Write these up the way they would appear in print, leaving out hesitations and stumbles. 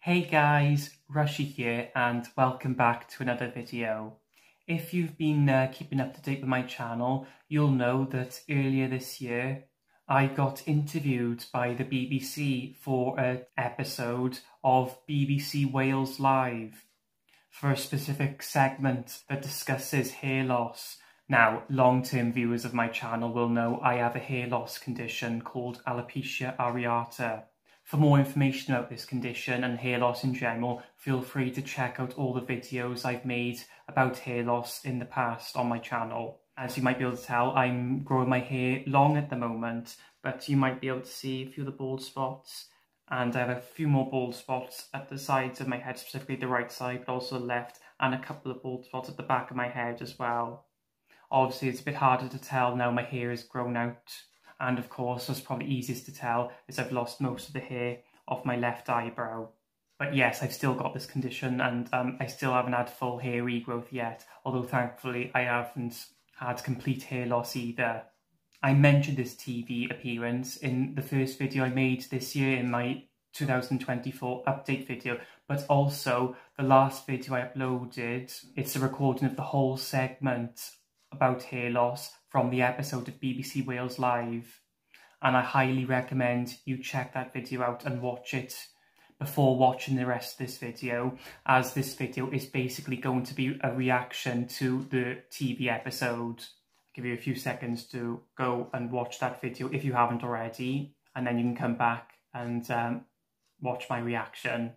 Hey guys, Rushy here and welcome back to another video. If you've been keeping up to date with my channel, you'll know that earlier this year I got interviewed by the BBC for an episode of BBC Wales Live for a specific segment that discusses hair loss. Now, long-term viewers of my channel will know I have a hair loss condition called alopecia areata. For more information about this condition and hair loss in general, feel free to check out all the videos I've made about hair loss in the past on my channel. As you might be able to tell, I'm growing my hair long at the moment, but you might be able to see a few of the bald spots. And I have a few more bald spots at the sides of my head, specifically the right side, but also the left, and a couple of bald spots at the back of my head as well. Obviously, it's a bit harder to tell now my hair is grown out. And of course, what's probably easiest to tell is I've lost most of the hair off my left eyebrow. But yes, I've still got this condition and I still haven't had full hair regrowth yet, although thankfully I haven't had complete hair loss either. I mentioned this TV appearance in the first video I made this year in my 2024 update video, but also the last video I uploaded, it's a recording of the whole segment about hair loss from the episode of BBC Wales Live, and I highly recommend you check that video out and watch it before watching the rest of this video, as this video is basically going to be a reaction to the TV episode. I'll give you a few seconds to go and watch that video if you haven't already, and then you can come back and watch my reaction.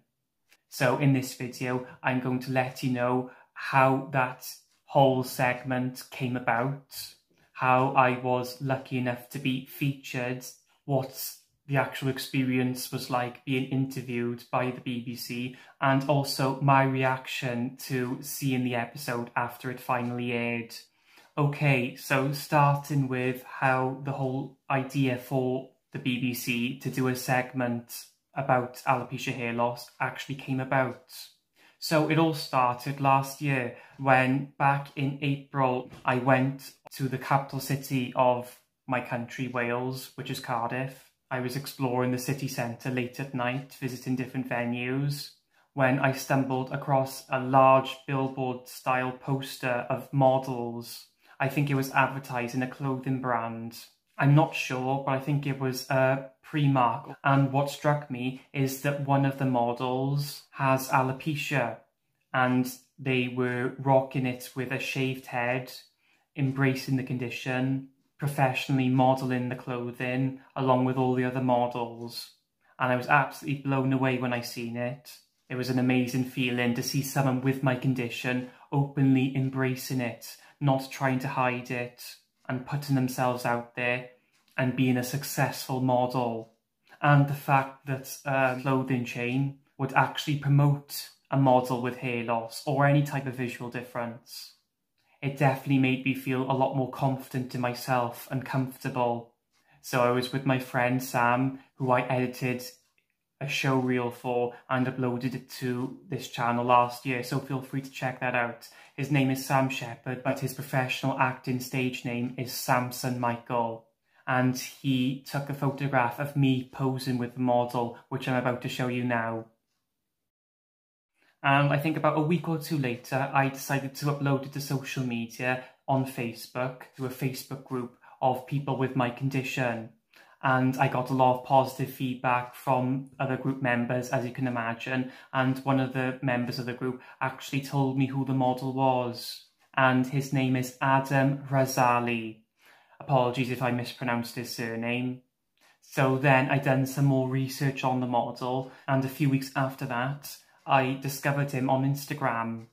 So in this video, I'm going to let you know how that whole segment came about, how I was lucky enough to be featured, what the actual experience was like being interviewed by the BBC, and also my reaction to seeing the episode after it finally aired. Okay, so starting with how the whole idea for the BBC to do a segment about alopecia hair loss actually came about. So it all started last year when, back in April, I went to the capital city of my country, Wales, which is Cardiff. I was exploring the city centre late at night, visiting different venues, when I stumbled across a large billboard-style poster of models. I think it was advertising a clothing brand. I'm not sure, but I think it was a Primark. And what struck me is that one of the models has alopecia, and they were rocking it with a shaved head, embracing the condition, professionally modelling the clothing along with all the other models. And I was absolutely blown away when I seen it. It was an amazing feeling to see someone with my condition openly embracing it, not trying to hide it, and putting themselves out there and being a successful model. And the fact that a clothing chain would actually promote a model with hair loss or any type of visual difference. It definitely made me feel a lot more confident in myself and comfortable. So I was with my friend Sam, who I edited a show reel for and uploaded it to this channel last year, so feel free to check that out. His name is Sam Shepherd, but his professional acting stage name is Samson Michael. And he took a photograph of me posing with the model, which I'm about to show you now. And I think about a week or two later, I decided to upload it to social media on Facebook, to a Facebook group of people with my condition. And I got a lot of positive feedback from other group members, as you can imagine. And one of the members of the group actually told me who the model was. And his name is Adam Razali. Apologies if I mispronounced his surname. So then I done some more research on the model, and a few weeks after that, I discovered him on Instagram.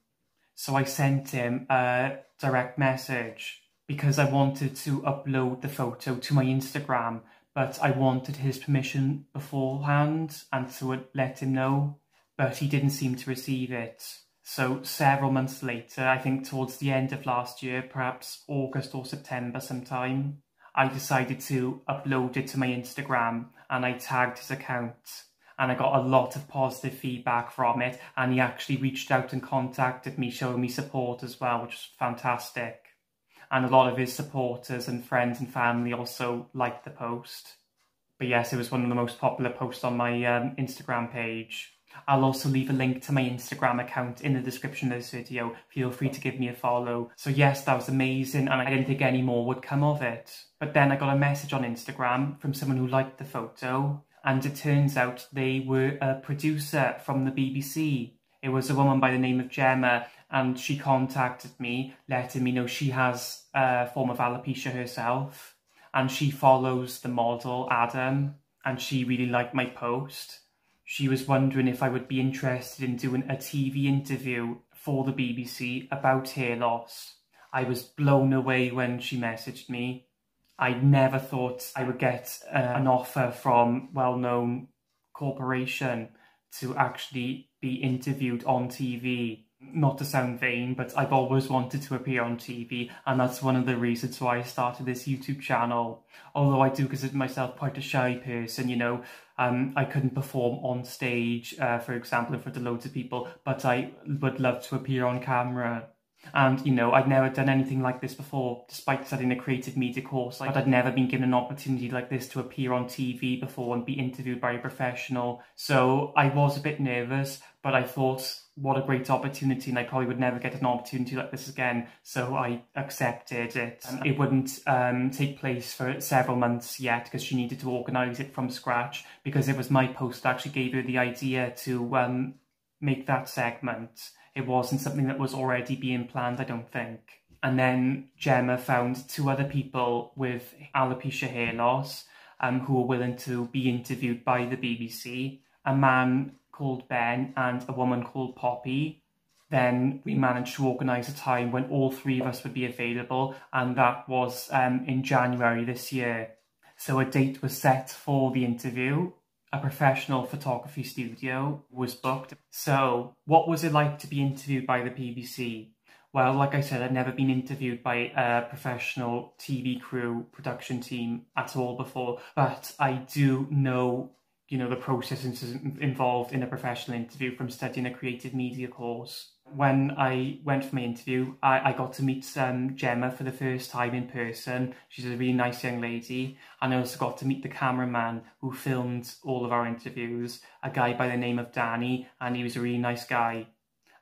So I sent him a direct message because I wanted to upload the photo to my Instagram, but I wanted his permission beforehand and to let him know, but he didn't seem to receive it. So several months later, I think towards the end of last year, perhaps August or September sometime, I decided to upload it to my Instagram and I tagged his account. And I got a lot of positive feedback from it, and he actually reached out and contacted me, showing me support as well, which was fantastic. And a lot of his supporters and friends and family also liked the post. But yes, it was one of the most popular posts on my Instagram page. I'll also leave a link to my Instagram account in the description of this video. Feel free to give me a follow. So yes, that was amazing, and I didn't think any more would come of it. But then I got a message on Instagram from someone who liked the photo, and it turns out they were a producer from the BBC. It was a woman by the name of Gemma, and she contacted me, letting me know she has a form of alopecia herself, and she follows the model Adam, and she really liked my post. She was wondering if I would be interested in doing a TV interview for the BBC about hair loss. I was blown away when she messaged me. I never thought I would get an offer from well-known corporation to actually be interviewed on TV. Not to sound vain, but I've always wanted to appear on TV, and that's one of the reasons why I started this YouTube channel. Although I do consider myself quite a shy person, you know, I couldn't perform on stage, for example, in front of loads of people, but I would love to appear on camera. And, you know, I'd never done anything like this before, despite studying a creative media course, but I'd never been given an opportunity like this to appear on TV before and be interviewed by a professional. So I was a bit nervous, but I thought, what a great opportunity, and I probably would never get an opportunity like this again. So I accepted it. It wouldn't take place for several months yet, because she needed to organise it from scratch, because it was my post that actually gave her the idea to make that segment. It wasn't something that was already being planned, I don't think. And then Gemma found 2 other people with alopecia hair loss who were willing to be interviewed by the BBC. A man called Ben and a woman called Poppy. Then we managed to organise a time when all 3 of us would be available, and that was in January this year. So a date was set for the interview. A professional photography studio was booked. So what was it like to be interviewed by the BBC? Well, like I said, I'd never been interviewed by a professional TV crew production team at all before, but I do know, you know, the processes involved in a professional interview from studying a creative media course. When I went for my interview, I got to meet Gemma for the first time in person. She's a really nice young lady. And I also got to meet the cameraman who filmed all of our interviews, a guy by the name of Danny, and he was a really nice guy.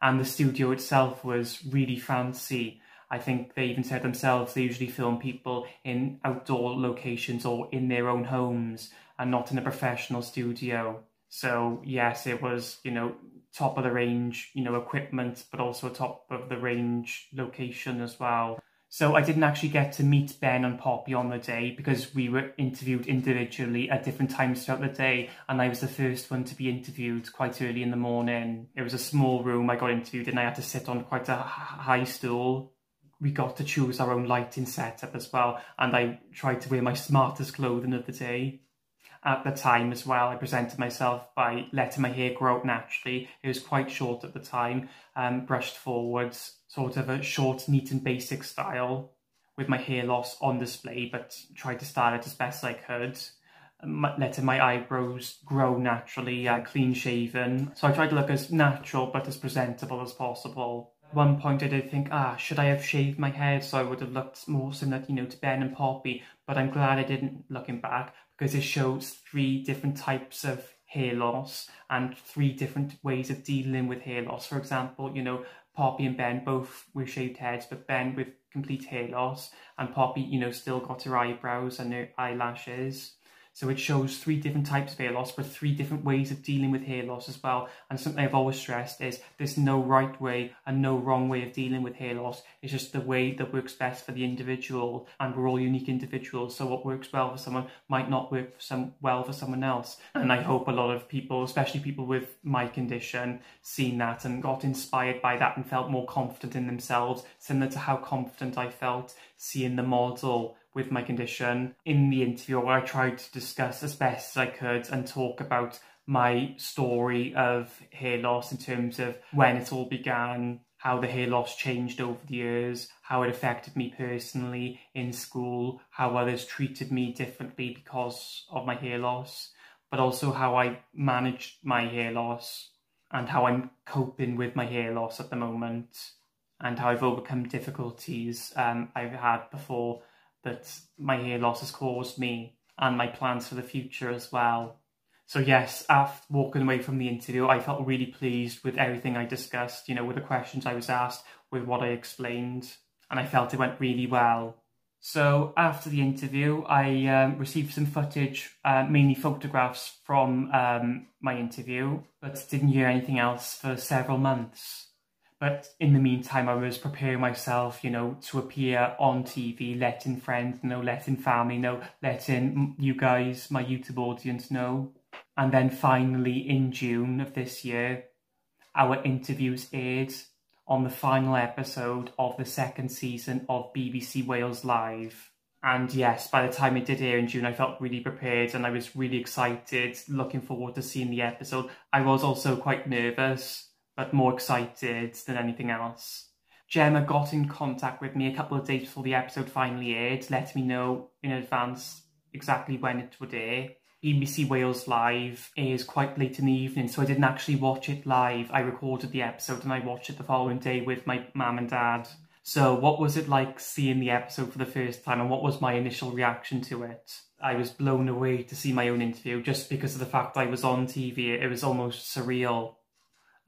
And the studio itself was really fancy. I think they even said themselves they usually film people in outdoor locations or in their own homes and not in a professional studio. So yes, it was, you know, top of the range, you know, equipment, but also a top of the range location as well. So I didn't actually get to meet Ben and Poppy on the day because we were interviewed individually at different times throughout the day, and I was the first one to be interviewed quite early in the morning. It was a small room I got interviewed in. I had to sit on quite a high stool. We got to choose our own lighting setup as well, and I tried to wear my smartest clothing of the day. At the time as well, I presented myself by letting my hair grow out naturally. It was quite short at the time, brushed forwards, sort of a short, neat and basic style, with my hair loss on display, but tried to style it as best I could. Letting my eyebrows grow naturally, clean shaven. So I tried to look as natural but as presentable as possible. At one point I did think, should I have shaved my head so I would have looked more similar, you know, to Ben and Poppy, but I'm glad I didn't, looking back, because it shows 3 different types of hair loss and 3 different ways of dealing with hair loss. For example, you know, Poppy and Ben both with shaved heads, but Ben with complete hair loss, and Poppy, you know, still got her eyebrows and her eyelashes. So it shows 3 different types of hair loss, but 3 different ways of dealing with hair loss as well. And something I've always stressed is there's no right way and no wrong way of dealing with hair loss. It's just the way that works best for the individual, and we're all unique individuals. So what works well for someone might not work well for someone else. And I hope a lot of people, especially people with my condition, seen that and got inspired by that and felt more confident in themselves, similar to how confident I felt seeing the model with my condition in the interview, where I tried to discuss as best as I could and talk about my story of hair loss in terms of when it all began, how the hair loss changed over the years, how it affected me personally in school, how others treated me differently because of my hair loss, but also how I managed my hair loss and how I'm coping with my hair loss at the moment, and how I've overcome difficulties I've had before that my hair loss has caused me, and my plans for the future as well. So yes, after walking away from the interview, I felt really pleased with everything I discussed, with the questions I was asked, with what I explained, and I felt it went really well. So after the interview, I received some footage, mainly photographs from my interview, but didn't hear anything else for several months. But in the meantime, I was preparing myself, to appear on TV, letting friends know, letting family know, letting you guys, my YouTube audience, know. And then finally, in June of this year, our interviews aired on the final episode of the second season of BBC Wales Live. And yes, by the time it did air in June, I felt really prepared and I was really excited, looking forward to seeing the episode. I was also quite nervous, but more excited than anything else. Gemma got in contact with me a couple of days before the episode finally aired, letting me know in advance exactly when it would air. BBC Wales Live airs quite late in the evening, so I didn't actually watch it live. I recorded the episode and I watched it the following day with my mum and dad. So what was it like seeing the episode for the first time, and what was my initial reaction to it? I was blown away to see my own interview just because of the fact I was on TV. It was almost surreal.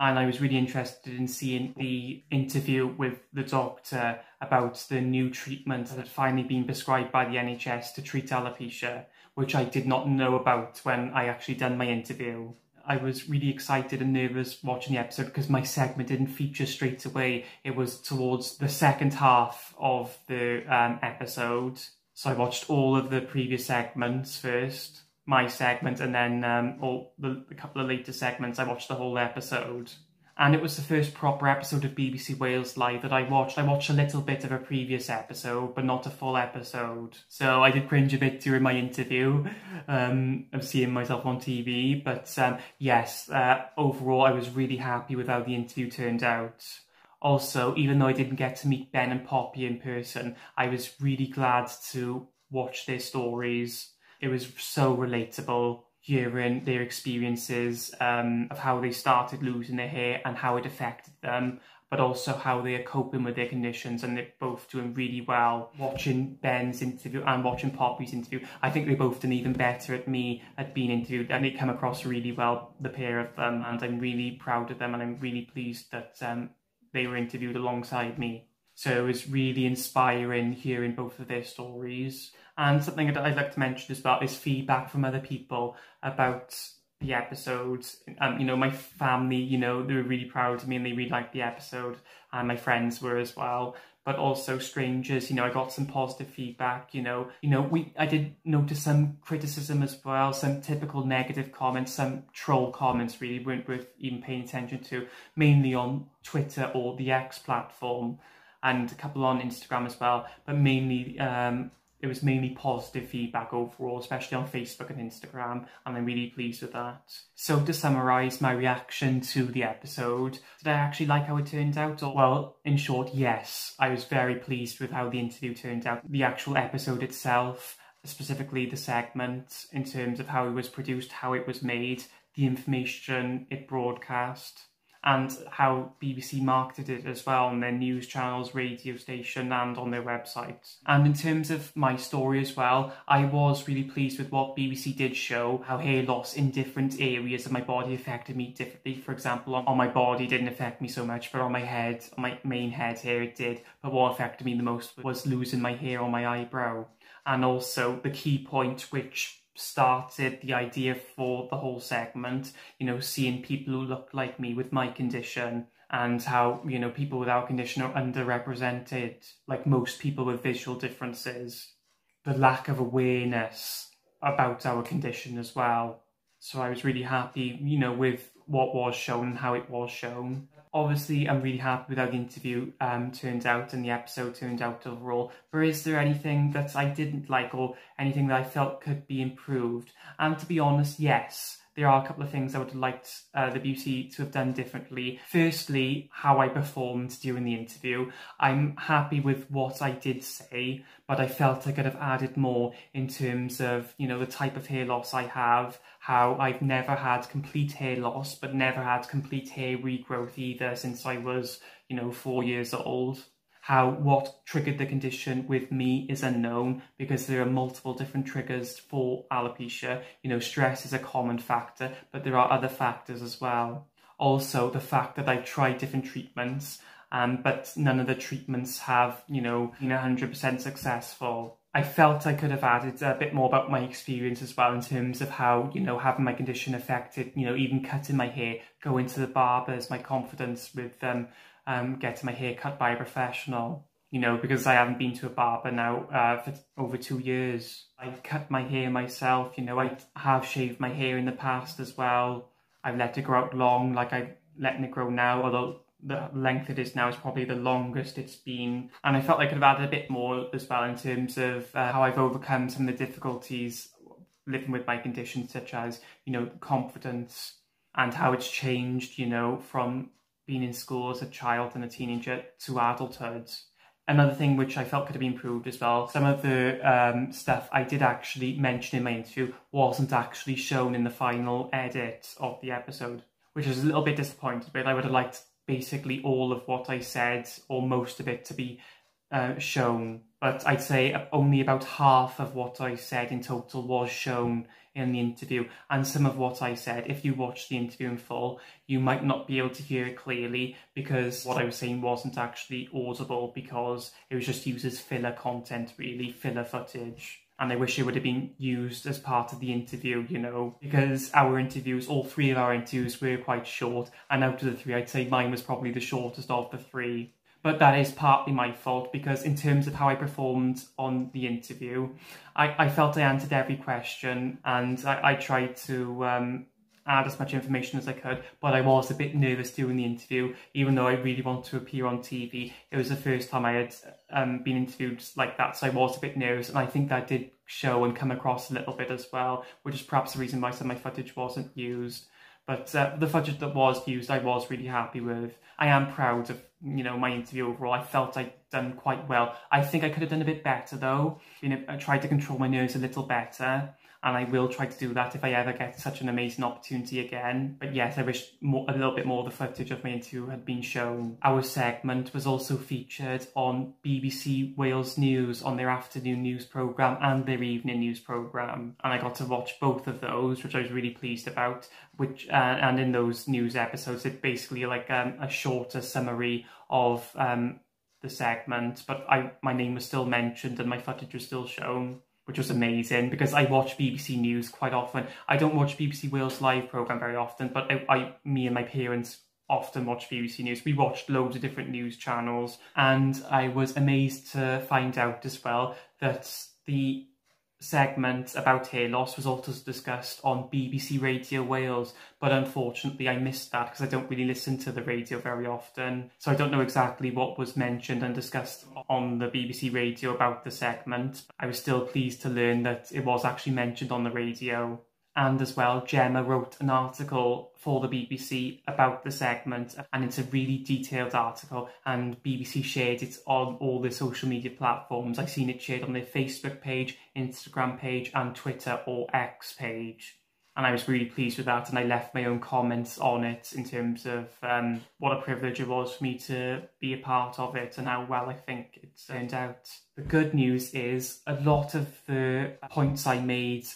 And I was really interested in seeing the interview with the doctor about the new treatment that had finally been prescribed by the NHS to treat alopecia, which I did not know about when I actually done my interview. I was really excited and nervous watching the episode because my segment didn't feature straight away. It was towards the second half of the episode. So I watched all of the previous segments first, my segment, and then a couple of later segments. I watched the whole episode. And it was the first proper episode of BBC Wales Live that I watched. I watched a little bit of a previous episode, but not a full episode. So I did cringe a bit during my interview of seeing myself on TV. But yes, overall, I was really happy with how the interview turned out. Also, even though I didn't get to meet Ben and Poppy in person, I was really glad to watch their stories. It was so relatable, hearing their experiences of how they started losing their hair and how it affected them, but also how they are coping with their conditions, and they're both doing really well. Watching Ben's interview and watching Poppy's interview, I think they both done even better at being interviewed, and they come across really well, the pair of them, and I'm really proud of them, and I'm really pleased that they were interviewed alongside me. So it was really inspiring hearing both of their stories. And something that I'd like to mention as well is feedback from other people about the episodes. My family, they were really proud of me and they really liked the episode, and my friends were as well. But also strangers, I got some positive feedback, I did notice some criticism as well, some typical negative comments, some troll comments really weren't worth even paying attention to, mainly on Twitter or the X platform, and a couple on Instagram as well, but mainly it was mainly positive feedback overall, especially on Facebook and Instagram, and I'm really pleased with that. So to summarise my reaction to the episode, did I actually like how it turned out? Well, in short, yes. I was very pleased with how the interview turned out. The actual episode itself, specifically the segment, in terms of how it was produced, how it was made, the information it broadcast, and how BBC marketed it as well on their news channels, radio station, and on their website. And in terms of my story as well, I was really pleased with what BBC did show, how hair loss in different areas of my body affected me differently. For example, on my body it didn't affect me so much, but on my head, on my main head hair it did. But what affected me the most was losing my hair on my eyebrow. And also the key point which started the idea for the whole segment, seeing people who look like me with my condition, and how, people with our condition are underrepresented, like most people with visual differences. The lack of awareness about our condition as well. So I was really happy, with what was shown and how it was shown. Obviously, I'm really happy with how the interview turned out and the episode turned out overall. But is there anything that I didn't like or anything that I felt could be improved? And to be honest, yes. There are a couple of things I would have liked the BBC to have done differently. Firstly, how I performed during the interview. I'm happy with what I did say, but I felt I could have added more in terms of, the type of hair loss I have, how I've never had complete hair loss, but never had complete hair regrowth either since I was, 4 years old. what triggered the condition with me is unknown, because there are multiple different triggers for alopecia. Stress is a common factor, but there are other factors as well. Also, the fact that I tried different treatments, but none of the treatments have, been 100% successful. I felt I could have added a bit more about my experience as well, in terms of how, having my condition affected, even cutting my hair, going to the barbers, my confidence with getting my hair cut by a professional, because I haven't been to a barber now for over 2 years. I cut my hair myself, I have shaved my hair in the past as well. I've let it grow out long, like I'm letting it grow now, although the length it is now is probably the longest it's been. And I felt I could have added a bit more as well, in terms of how I've overcome some of the difficulties living with my condition, such as, confidence, and how it's changed, from being in school as a child and a teenager to adulthood. Another thing which I felt could have been improved as well, some of the stuff I did actually mention in my interview wasn't actually shown in the final edit of the episode, which is a little bit disappointed with. I would have liked basically all of what I said, or most of it, to be shown, but I'd say only about half of what I said in total was shown in the interview. And some of what I said, if you watch the interview in full, you might not be able to hear it clearly, because what I was saying wasn't actually audible, because it was just used as filler content, really, filler footage. And I wish it would have been used as part of the interview, because our interviews, all 3 of our interviews, were quite short, and out of the 3, I'd say mine was probably the shortest of the 3. But that is partly my fault, because in terms of how I performed on the interview, I felt I answered every question, and I tried to add as much information as I could, but I was a bit nervous during the interview, even though I really want to appear on TV. It was the first time I had been interviewed like that, so I was a bit nervous, and I think that did show and come across a little bit as well, which is perhaps the reason why some of my footage wasn't used. But the footage that was used, I was really happy with. I am proud of, my interview overall. I felt I'd done quite well. I think I could have done a bit better though. I tried to control my nerves a little better, and I will try to do that if I ever get such an amazing opportunity again. But yes, I wish a little bit more of the footage of my interview had been shown. Our segment was also featured on BBC Wales News, on their afternoon news programme and their evening news programme, and I got to watch both of those, which I was really pleased about. And in those news episodes, it's basically like a shorter summary of the segment, but my name was still mentioned and my footage was still shown, which was amazing, because I watch BBC News quite often. I don't watch BBC Wales Live programme very often, but me and my parents often watch BBC News. We watched loads of different news channels, and I was amazed to find out as well that the segment about hair loss was also discussed on BBC Radio Wales, but unfortunately I missed that because I don't really listen to the radio very often, so I don't know exactly what was mentioned and discussed on the BBC radio about the segment. I was still pleased to learn that it was actually mentioned on the radio. And as well, Gemma wrote an article for the BBC about the segment, and it's a really detailed article, and BBC shared it on all their social media platforms. I've seen it shared on their Facebook page, Instagram page, and Twitter or X page. And I was really pleased with that, and I left my own comments on it in terms of what a privilege it was for me to be a part of it and how well I think it turned out. The good news is a lot of the points I made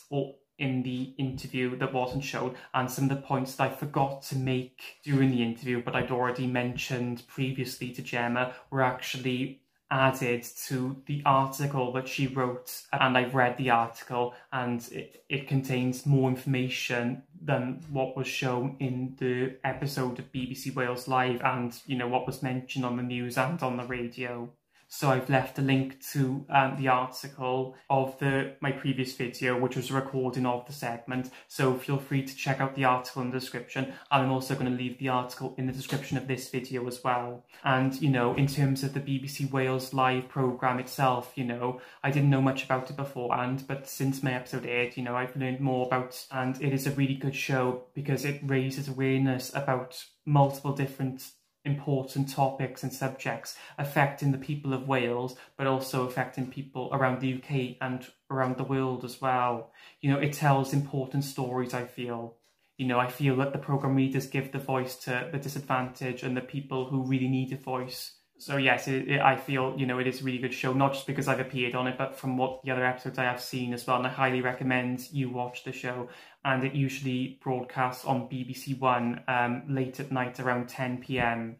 in the interview that wasn't shown, and some of the points that I forgot to make during the interview but I'd already mentioned previously to Gemma, were actually added to the article that she wrote, and I've read the article, and it contains more information than what was shown in the episode of BBC Wales Live, and what was mentioned on the news and on the radio. So I've left a link to the article of my previous video, which was a recording of the segment. So feel free to check out the article in the description. I'm also going to leave the article in the description of this video as well. And, in terms of the BBC Wales Live programme itself, I didn't know much about it beforehand, but since my episode aired, I've learned more about, and it is a really good show because it raises awareness about multiple different important topics and subjects affecting the people of Wales, but also affecting people around the UK and around the world as well. It tells important stories, I feel. I feel that the programme readers give the voice to the disadvantaged and the people who really need a voice So yes, I feel, you know, it is a really good show, not just because I've appeared on it, but from what the other episodes I have seen as well. And I highly recommend you watch the show. And it usually broadcasts on BBC One late at night around 10 p.m.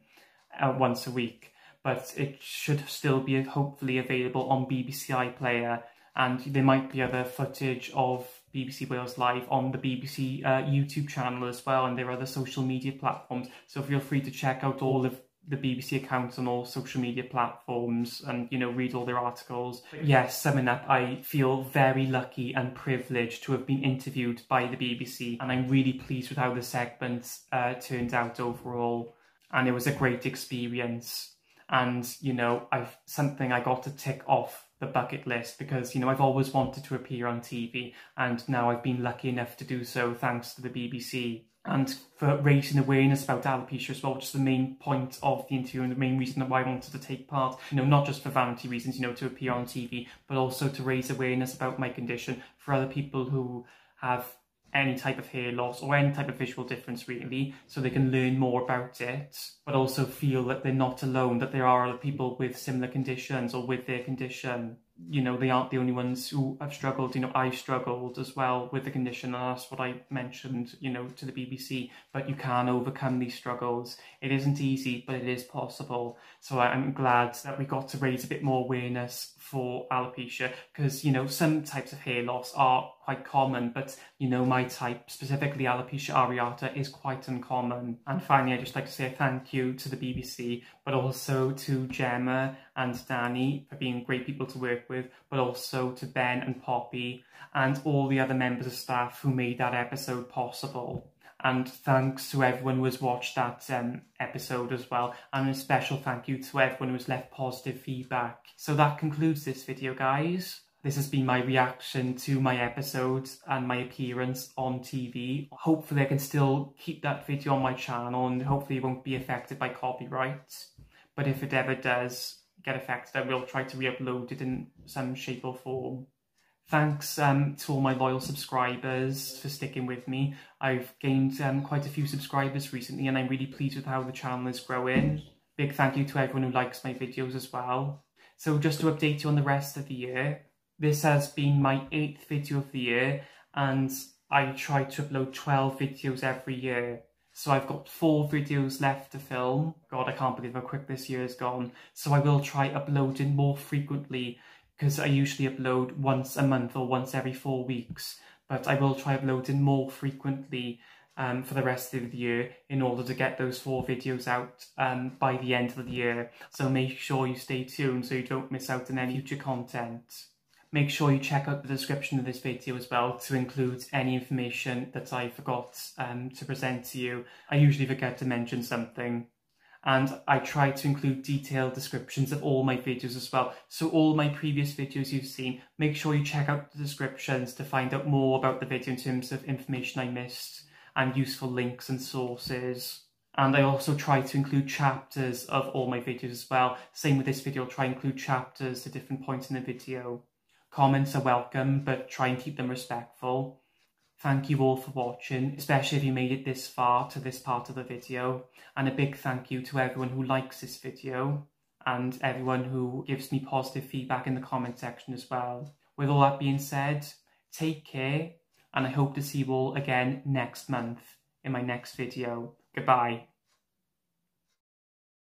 Once a week. But it should still be hopefully available on BBC iPlayer. And there might be other footage of BBC Wales Live on the BBC YouTube channel as well, and their other social media platforms. So feel free to check out all of the BBC accounts on all social media platforms and, you know, read all their articles. But yes, summing up, I feel very lucky and privileged to have been interviewed by the BBC, and I'm really pleased with how the segments turned out overall. And it was a great experience. And, you know, something I got to tick off the bucket list, because, you know, I've always wanted to appear on TV, and now I've been lucky enough to do so thanks to the BBC. And for raising awareness about alopecia as well, which is the main point of the interview and the main reason why I wanted to take part. You know, not just for vanity reasons, you know, to appear on TV, but also to raise awareness about my condition for other people who have any type of hair loss or any type of visual difference really, so they can learn more about it, but also feel that they're not alone, that there are other people with similar conditions or with their condition. You know, they aren't the only ones who have struggled. You know, I struggled as well with the condition, and that's what I mentioned, you know, to the BBC. But you can overcome these struggles. It isn't easy, but it is possible. So I'm glad that we got to raise a bit more awareness for alopecia, because, you know, some types of hair loss are quite common, but, you know, my type, specifically alopecia areata, is quite uncommon. And finally, I'd just like to say a thank you to the BBC, but also to Gemma and Danny for being great people to work with, but also to Ben and Poppy and all the other members of staff who made that episode possible. And thanks to everyone who has watched that episode as well, and a special thank you to everyone who has left positive feedback. So that concludes this video, guys. This has been my reaction to my episodes and my appearance on TV. Hopefully I can still keep that video on my channel, and hopefully it won't be affected by copyright. But if it ever does get affected, I will try to re-upload it in some shape or form. Thanks to all my loyal subscribers for sticking with me. I've gained quite a few subscribers recently, and I'm really pleased with how the channel is growing. Big thank you to everyone who likes my videos as well. So just to update you on the rest of the year, this has been my 8th video of the year, and I try to upload 12 videos every year. So I've got 4 videos left to film. God, I can't believe how quick this year has gone. So I will try uploading more frequently, because I usually upload once a month or once every 4 weeks. But I will try uploading more frequently for the rest of the year in order to get those 4 videos out by the end of the year. So make sure you stay tuned so you don't miss out on any future content. Make sure you check out the description of this video as well to include any information that I forgot to present to you. I usually forget to mention something. And I try to include detailed descriptions of all my videos as well. So all my previous videos you've seen, make sure you check out the descriptions to find out more about the video in terms of information I missed and useful links and sources. And I also try to include chapters of all my videos as well. Same with this video, I'll try and include chapters at different points in the video. Comments are welcome, but try and keep them respectful. Thank you all for watching, especially if you made it this far to this part of the video. And a big thank you to everyone who likes this video and everyone who gives me positive feedback in the comment section as well. With all that being said, take care, and I hope to see you all again next month in my next video. Goodbye.